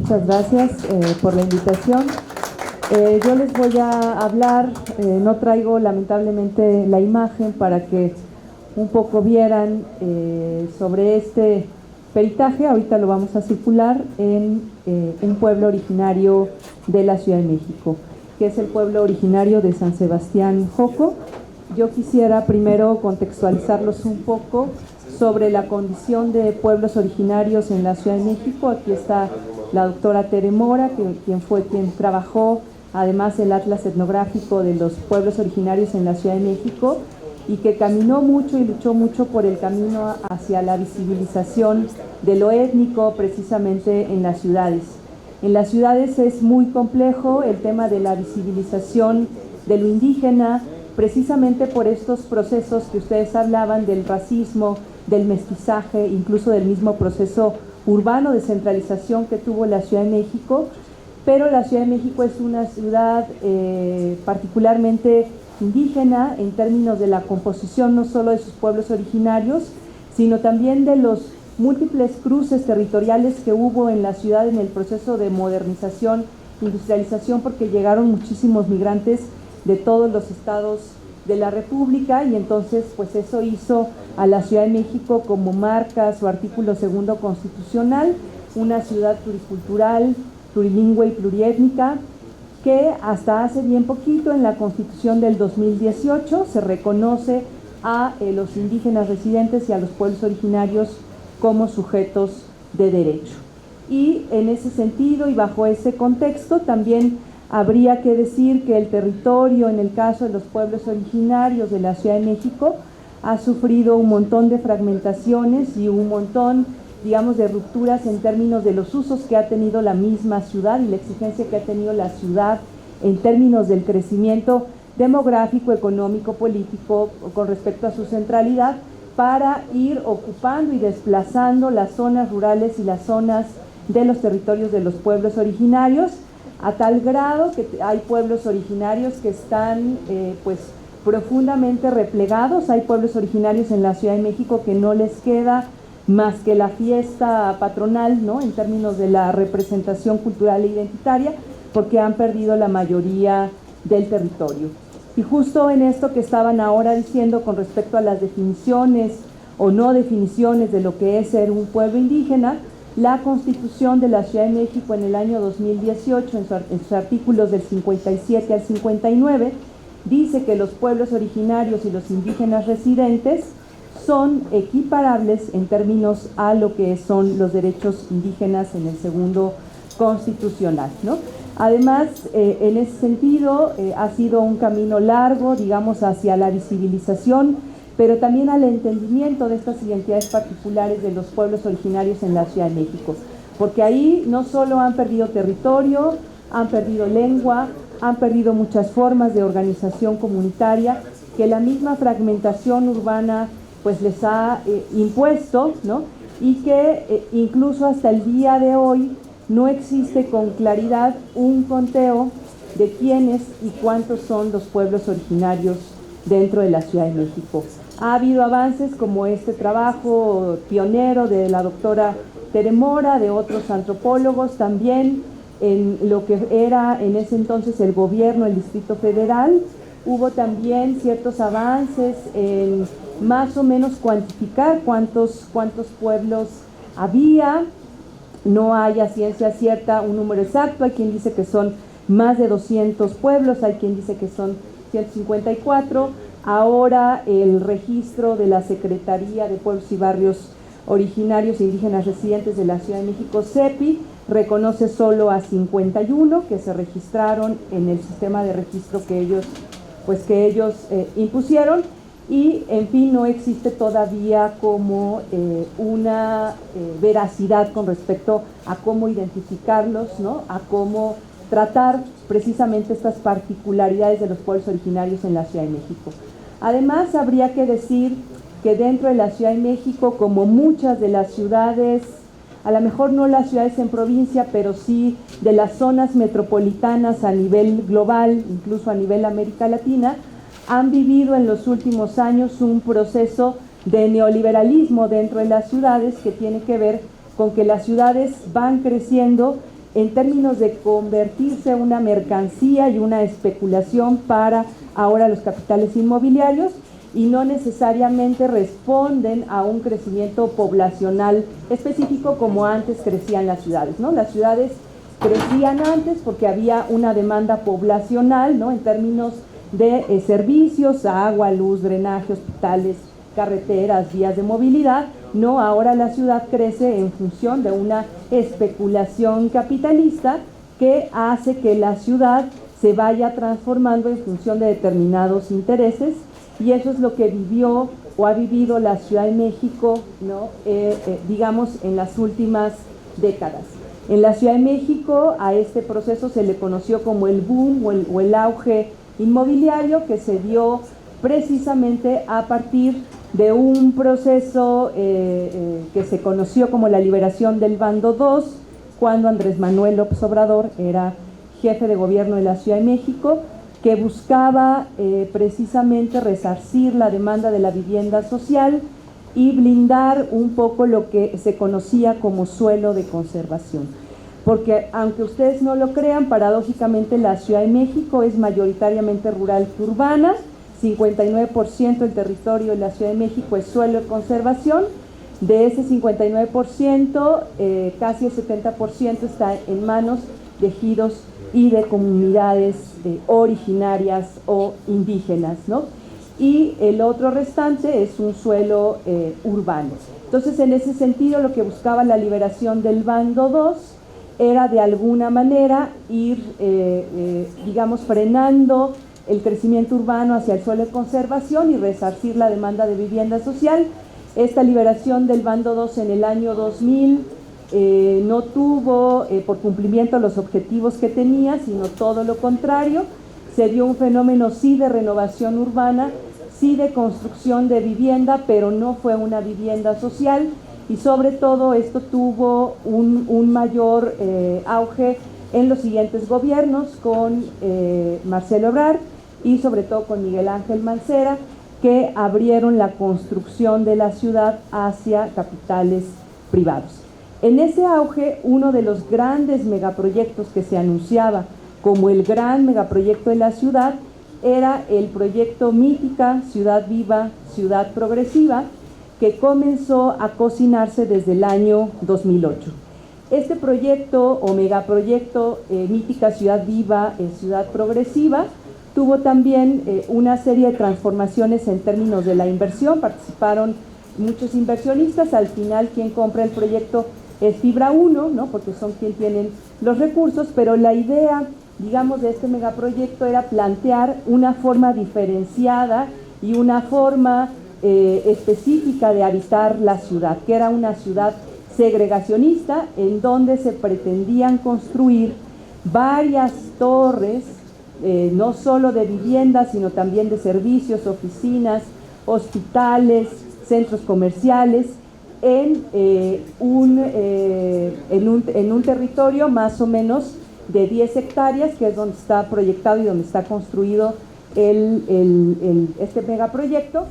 Muchas gracias por la invitación. Yo les voy a hablar, no traigo lamentablemente la imagen para que un poco vieran sobre este peritaje. Ahorita lo vamos a circular en un pueblo originario de la Ciudad de México, que es el pueblo originario de San Sebastián Joco. Yo quisiera primero contextualizarlos un poco sobre la condición de pueblos originarios en la Ciudad de México. Aquí está la doctora Tere Mora, quien trabajó además el Atlas Etnográfico de los Pueblos Originarios en la Ciudad de México, y que caminó mucho y luchó mucho por el camino hacia la visibilización de lo étnico precisamente en las ciudades. En las ciudades es muy complejo el tema de la visibilización de lo indígena, precisamente por estos procesos que ustedes hablaban del racismo, del mestizaje, incluso del mismo proceso urbano de centralización que tuvo la Ciudad de México. Pero la Ciudad de México es una ciudad particularmente indígena en términos de la composición no solo de sus pueblos originarios, sino también de los múltiples cruces territoriales que hubo en la ciudad en el proceso de modernización, industrialización, porque llegaron muchísimos migrantes de todos los estados de la República, y entonces pues eso hizo a la Ciudad de México, como marca su artículo segundo constitucional, una ciudad pluricultural, plurilingüe y pluriétnica, que hasta hace bien poquito, en la Constitución del 2018, se reconoce a los indígenas residentes y a los pueblos originarios como sujetos de derecho. Y en ese sentido y bajo ese contexto también habría que decir que el territorio, en el caso de los pueblos originarios de la Ciudad de México, ha sufrido un montón de fragmentaciones y un montón, digamos, de rupturas en términos de los usos que ha tenido la misma ciudad y la exigencia que ha tenido la ciudad en términos del crecimiento demográfico, económico, político, con respecto a su centralidad, para ir ocupando y desplazando las zonas rurales y las zonas de los territorios de los pueblos originarios, a tal grado que hay pueblos originarios que están pues profundamente replegados. Hay pueblos originarios en la Ciudad de México que no les queda más que la fiesta patronal, ¿no?, en términos de la representación cultural e identitaria, porque han perdido la mayoría del territorio. Y justo en esto que estaban ahora diciendo con respecto a las definiciones o no definiciones de lo que es ser un pueblo indígena, la Constitución de la Ciudad de México en el año 2018, en sus artículos del 57 al 59, dice que los pueblos originarios y los indígenas residentes son equiparables en términos a lo que son los derechos indígenas en el segundo constitucional, ¿no? Además, en ese sentido, ha sido un camino largo, digamos, hacia la visibilización, pero también al entendimiento de estas identidades particulares de los pueblos originarios en la Ciudad de México, porque ahí no solo han perdido territorio, han perdido lengua, han perdido muchas formas de organización comunitaria que la misma fragmentación urbana pues les ha impuesto, ¿no?, y que incluso hasta el día de hoy no existe con claridad un conteo de quiénes y cuántos son los pueblos originarios dentro de la Ciudad de México. Ha habido avances como este trabajo pionero de la doctora Tere Mora, de otros antropólogos también, en lo que era en ese entonces el gobierno del Distrito Federal. Hubo también ciertos avances en más o menos cuantificar cuántos pueblos había. No hay a ciencia cierta un número exacto, hay quien dice que son más de 200 pueblos, hay quien dice que son 154. Ahora el registro de la Secretaría de Pueblos y Barrios Originarios e Indígenas Residentes de la Ciudad de México, CEPI, reconoce solo a 51 que se registraron en el sistema de registro que ellos impusieron, y en fin no existe todavía como una veracidad con respecto a cómo identificarlos, ¿no?, a cómo tratar precisamente estas particularidades de los pueblos originarios en la Ciudad de México. Además, habría que decir que dentro de la Ciudad de México, como muchas de las ciudades, a lo mejor no las ciudades en provincia, pero sí de las zonas metropolitanas a nivel global, incluso a nivel América Latina, han vivido en los últimos años un proceso de neoliberalismo dentro de las ciudades que tiene que ver con que las ciudades van creciendo en términos de convertirse en una mercancía y una especulación para ahora los capitales inmobiliarios, y no necesariamente responden a un crecimiento poblacional específico como antes crecían las ciudades, ¿no? Las ciudades crecían antes porque había una demanda poblacional, ¿no? En términos de servicios, agua, luz, drenaje, hospitales, carreteras, vías de movilidad, ¿no? Ahora la ciudad crece en función de una especulación capitalista que hace que la ciudad se vaya transformando en función de determinados intereses, y eso es lo que vivió o ha vivido la Ciudad de México, ¿no? Digamos, en las últimas décadas. En la Ciudad de México a este proceso se le conoció como el boom o el auge inmobiliario, que se dio precisamente a partir de un proceso que se conoció como la liberación del Bando 2, cuando Andrés Manuel López Obrador era jefe de gobierno de la Ciudad de México, que buscaba precisamente resarcir la demanda de la vivienda social y blindar un poco lo que se conocía como suelo de conservación. Porque aunque ustedes no lo crean, paradójicamente la Ciudad de México es mayoritariamente rural que urbana. 59% del territorio de la Ciudad de México es suelo de conservación. De ese 59%, casi el 70% está en manos de ejidos y de comunidades originarias o indígenas, ¿no? Y el otro restante es un suelo urbano. Entonces, en ese sentido, lo que buscaba la liberación del Bando 2 era de alguna manera ir, digamos, frenando el crecimiento urbano hacia el suelo de conservación y resarcir la demanda de vivienda social. Esta liberación del Bando 2 en el año 2000 no tuvo por cumplimiento los objetivos que tenía, sino todo lo contrario. Se dio un fenómeno sí de renovación urbana, sí de construcción de vivienda, pero no fue una vivienda social, y sobre todo esto tuvo un mayor auge en los siguientes gobiernos, con Marcelo Ebrard y sobre todo con Miguel Ángel Mancera, que abrieron la construcción de la ciudad hacia capitales privados. En ese auge, uno de los grandes megaproyectos que se anunciaba como el gran megaproyecto de la ciudad era el proyecto Mítica, Ciudad Viva, Ciudad Progresiva, que comenzó a cocinarse desde el año 2008. Este proyecto o megaproyecto Mítica, Ciudad Viva, Ciudad Progresiva, tuvo también una serie de transformaciones en términos de la inversión. Participaron muchos inversionistas. Al final quien compra el proyecto es Fibra 1, ¿no? Porque son quienes tienen los recursos, pero la idea, digamos, de este megaproyecto era plantear una forma diferenciada y una forma específica de habitar la ciudad, que era una ciudad segregacionista, en donde se pretendían construir varias torres, no solo de viviendas, sino también de servicios, oficinas, hospitales, centros comerciales, en un territorio más o menos de 10 hectáreas, que es donde está proyectado y donde está construido este megaproyecto.